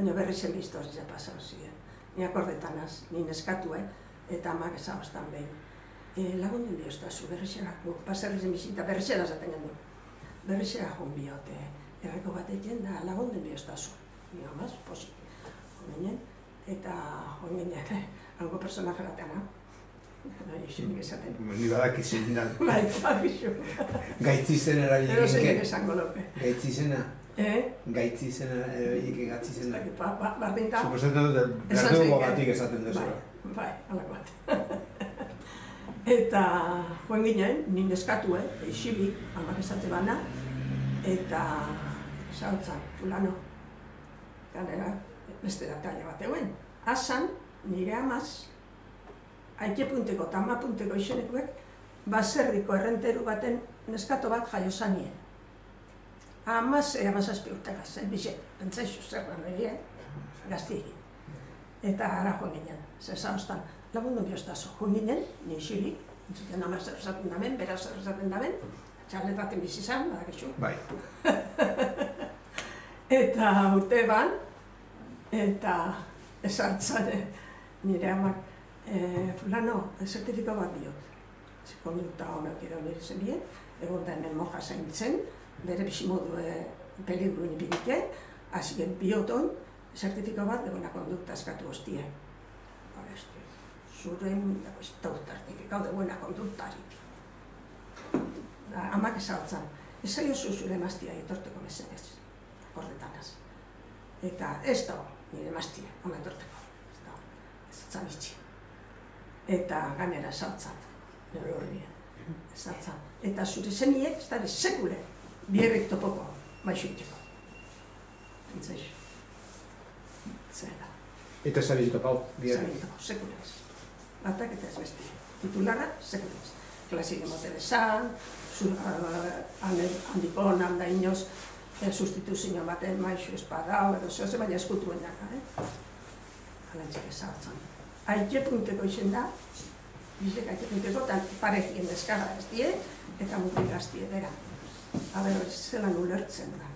baina berrizen biztorizia pasau ziren. Ni akordetanaz, ni neskatue, eta amak ezagoztan behin. Lagunden bihoztazu, berrizera, paserrizen bizita, berrizera zaten gendu. Berrizera joan biote, erreko bat egin da, lagunden bihoztazu. Ni amaz, posi. Joan eta joan ginen, hango personaje batean, Ixenik esaten. Ni badakizen da. Bai, badakizu. Gaitzizen erabilek. Ero zein esango lope. Gaitzizena? Gaitzizena erabilek egatzizena. Bardin da. Suposatzen dut, berdugu batik esaten dezu. Bai, alako bat. Eta joan ginen, nien eskatu, isibik, amak esate bana, eta zautzan, fulano. Ganera, beste dataile bat eguen. Asan, nire amaz, haike punteko eta ama punteko izenekuek, baserriko errenteru baten neskato bat jaio zanien. Amazazpi urtegaz, bizet, entzaizu zerran egin, gazti egin. Eta ara joan ginen, zezagoztan, lagundu bihoztazo, joan ginen, nire xirik, entzuten ama zer esaten damen, bera zer esaten damen, txalet baten bizizan, badakizu. Bai. Eta urte ban, eta esartzan nire amak, fulano, zertifiko bat diot. Konduta honek edo nire zenien, egon da hemen moja zaintzen, bere bizimodu peligru nipirike, hasien bioton, zertifiko bat degona kondukta eskatu hostie. Zuren zertifikau degona konduktarik. Amak ezautzan, ez zaiozu zure emaztia etorteko mesedez, akordetanaz. Eta ez da nire emaztia, hona etorteko, ez da itxi. Eta gainera ezautzan, nire horrien, ezautzan. Eta zure zeniek, ez da sekule, bierrik topoko, maixuiteko. Entzaizu. Zera. Eta zabiz topau, bierrik? Zabiz topau, sekulez. Batak eta ez besti. Titularra, sekulez. Klasik emote desan, handikon, handa inoz, sustituzio baten maixu espadao, edo zehose, baina eskutuen daga, Alantxek ezautzan. Haike punteko izen da, bizek haike punteko, eta parekien deskarra ez die, eta mutik gaztie dira. Aber, zelan ulertzen da.